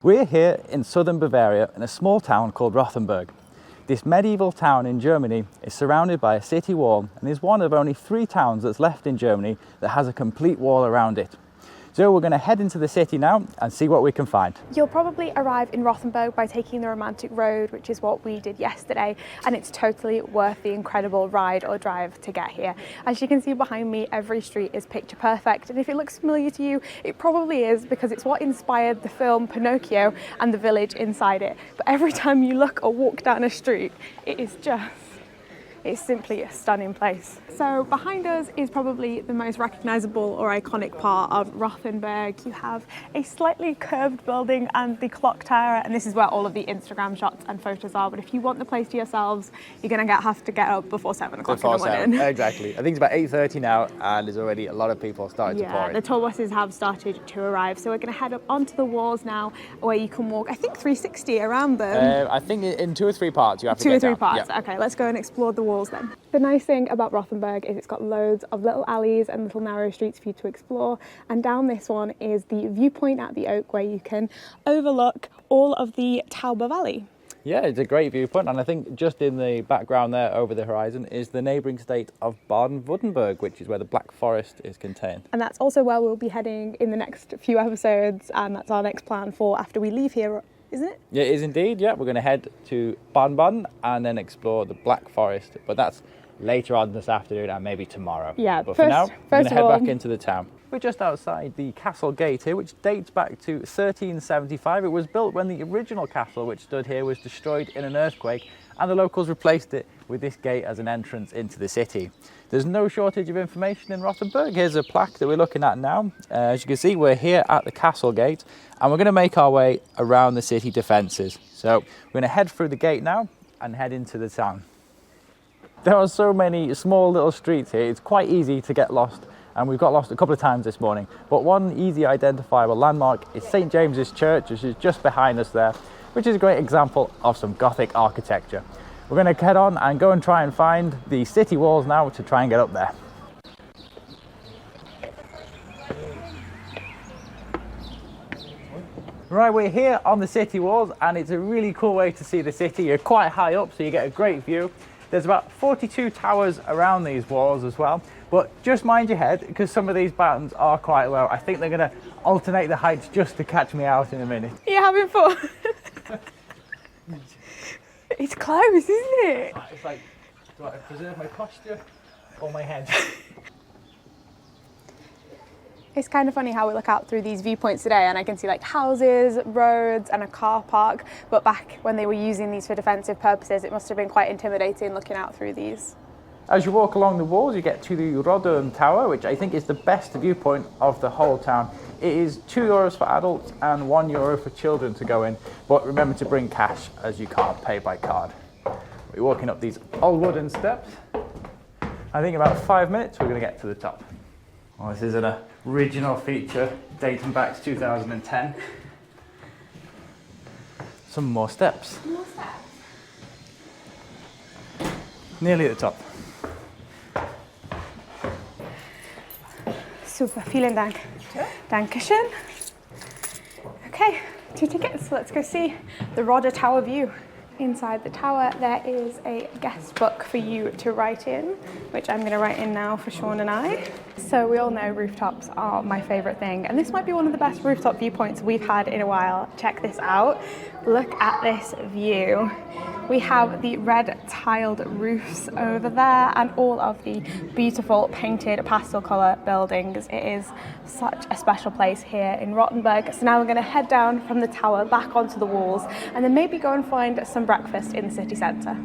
We're here in southern Bavaria in a small town called Rothenburg. This medieval town in Germany is surrounded by a city wall and is one of only 3 towns that's left in Germany that has a complete wall around it. So we're going to head into the city now and see what we can find. You'll probably arrive in Rothenburg by taking the romantic road, which is what we did yesterday, and it's totally worth the incredible ride or drive to get here. As you can see behind me, every street is picture perfect, and if it looks familiar to you, it probably is because it's what inspired the film Pinocchio and the village inside it. But every time you look or walk down a street, it's simply a stunning place. So behind us is probably the most recognizable or iconic part of Rothenburg. You have a slightly curved building and the clock tower, and this is where all of the Instagram shots and photos are. But if you want the place to yourselves, you're gonna have to get up before 7 o'clock in the morning. Exactly. I think it's about 8:30 now, and there's already a lot of people starting to pour in. The tour buses have started to arrive. So we're gonna head up onto the walls now, where you can walk, I think 360 around them. I think in 2 or 3 parts you have to get down. 2 or 3 parts. Yeah. Okay, let's go and explore the walls then. The nice thing about Rothenburg is it's got loads of little alleys and little narrow streets for you to explore, and down this one is the viewpoint at the Oak where you can overlook all of the Tauber Valley. Yeah, it's a great viewpoint, and I think just in the background there over the horizon is the neighbouring state of Baden-Württemberg, which is where the Black Forest is contained. And that's also where we'll be heading in the next few episodes, and that's our next plan for after we leave here, isn't it? Yeah, it is indeed. Yeah, we're going to head to Baden-Baden and then explore the Black Forest, but that's later on this afternoon and maybe tomorrow. Yeah, but for now, we're going to head back into the town. We're just outside the castle gate here, which dates back to 1375. It was built when the original castle, which stood here, was destroyed in an earthquake, and the locals replaced it with this gate as an entrance into the city. There's no shortage of information in Rothenburg. Here's a plaque that we're looking at now. As you can see, we're here at the castle gate, and we're going to make our way around the city defences. So we're going to head through the gate now and head into the town. There are so many small little streets here, it's quite easy to get lost, and we've got lost a couple of times this morning. But one easy identifiable landmark is St. James's Church, which is just behind us there, which is a great example of some Gothic architecture. We're going to head on and go and try and find the city walls now to try and get up there. Right, we're here on the city walls, and it's a really cool way to see the city. You're quite high up, so you get a great view. There's about 42 towers around these walls as well, but just mind your head because some of these buttons are quite low. I think they're going to alternate the heights just to catch me out in a minute. You're having fun? It's close, isn't it? It's like, do I preserve my posture or my head? It's kind of funny how we look out through these viewpoints today and I can see like houses, roads and a car park, but back when they were using these for defensive purposes, it must have been quite intimidating looking out through these. As you walk along the walls, you get to the Rothenburg Tower, which I think is the best viewpoint of the whole town. It is €2 for adults and €1 for children to go in, but remember to bring cash as you can't pay by card. We're walking up these old wooden steps. I think about 5 minutes we're going to get to the top. Well, this is an original feature dating back to 2010. Some more steps. More steps. Nearly at the top. Super, vielen Dank. Dankeschön. Okay, 2 tickets. Let's go see the Rothenburg Tower view. Inside the tower, there is a guest book for you to write in, which I'm going to write in now for Sean and I. So we all know rooftops are my favourite thing, and this might be one of the best rooftop viewpoints we've had in a while. Check this out. Look at this view. We have the red tiled roofs over there and all of the beautiful painted pastel colour buildings. It is such a special place here in Rothenburg. So now we're going to head down from the tower back onto the walls and then maybe go and find some breakfast in the city centre.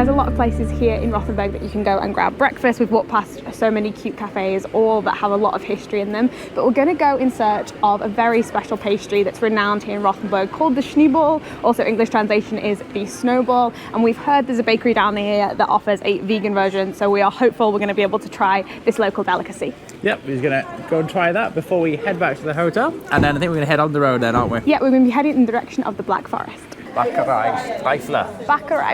there's a lot of places here in Rothenburg that you can go and grab breakfast. We've walked past so many cute cafes, all that have a lot of history in them. But we're going to go in search of a very special pastry that's renowned here in Rothenburg called the Schneeball. Also, English translation is the snowball. And we've heard there's a bakery down here that offers a vegan version. So we are hopeful we're going to be able to try this local delicacy. Yep, we're going to go and try that before we head back to the hotel. And then I think we're going to head on the road then, aren't we? Yeah, we're going to be heading in the direction of the Black Forest. Bäckerei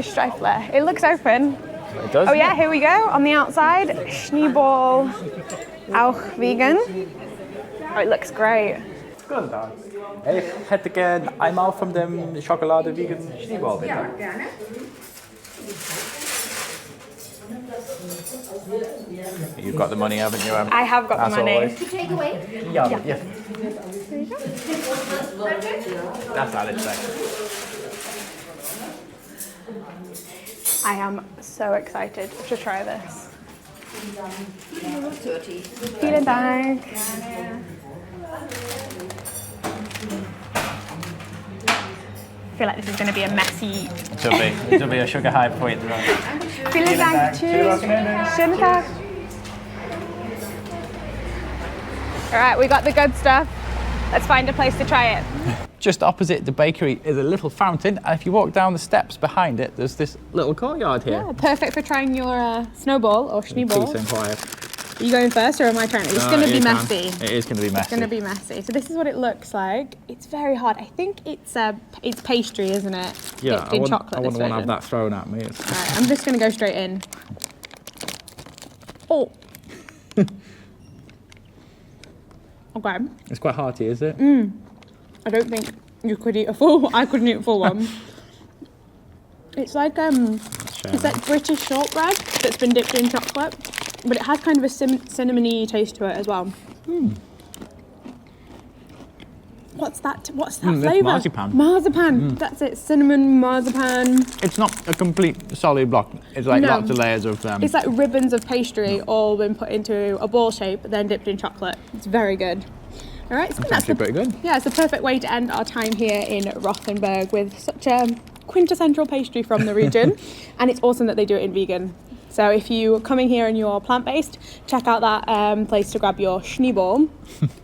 Streifler. It looks open. It does. Oh yeah, here we go. On the outside, Schneeball, auch vegan. Oh, it looks great. Guten Tag. Ich hätte gern einmal von dem Schokolade vegan Schneeball, bitte. Ja, gerne. You've got the money, haven't you, Em? I have got the money. Always. To take away? Yeah. Yeah. Yeah. That's Alex. I am so excited to try this. 30. Vielen Dank. I feel like this is going to be a messy. It'll be a sugar high point. Vielen Dank. Tschüss. Schönen Tag. All right, we got the good stuff. Let's find a place to try it. Just opposite the bakery is a little fountain, and if you walk down the steps behind it, there's this little courtyard here. Yeah, perfect for trying your snowball or schneeball. Peace and quiet. Are you going first or am I trying it? It's going to be messy. It is going to be messy. It's going to be messy. So this is what it looks like. It's very hard. I think it's pastry, isn't it? Yeah, Dipped in chocolate, I this wouldn't want to have version. that thrown at me. Right, I'm just going to go straight in. Oh. Okay. It's quite hearty, is it? I don't think you could eat a full. I couldn't eat a full one. It's like British shortbread that's been dipped in chocolate, but it has kind of a cinnamony taste to it as well. What's that flavour? Marzipan. Marzipan. That's it. Cinnamon marzipan. It's not a complete solid block. It's like No. lots of layers of. It's like ribbons of pastry all been put into a ball shape, then dipped in chocolate. It's very good. All right, so It's actually pretty good. Yeah, it's the perfect way to end our time here in Rothenburg with such a quintessential pastry from the region. And it's awesome that they do it in vegan. So if you're coming here and you're plant-based, check out that place to grab your Schneeball.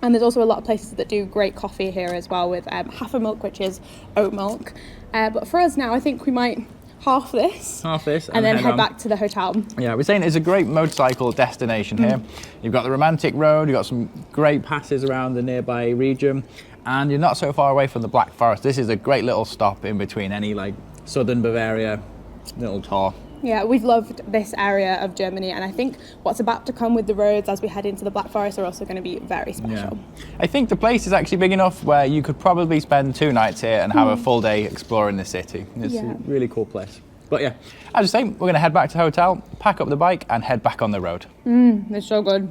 And there's also a lot of places that do great coffee here as well with Hafermilk, which is oat milk. But for us now, I think we might half this and then head back to the hotel. Yeah, we're saying it's a great motorcycle destination here. You've got the romantic road, you've got some great passes around the nearby region, and you're not so far away from the Black Forest. This is a great little stop in between any like southern Bavaria little tour. Yeah, we've loved this area of Germany, and I think what's about to come with the roads as we head into the Black Forest are also going to be very special. Yeah. I think the place is actually big enough where you could probably spend 2 nights here and have a full day exploring the city. It's a really cool place. But yeah, as I say, we're going to head back to the hotel, pack up the bike and head back on the road. It's so good.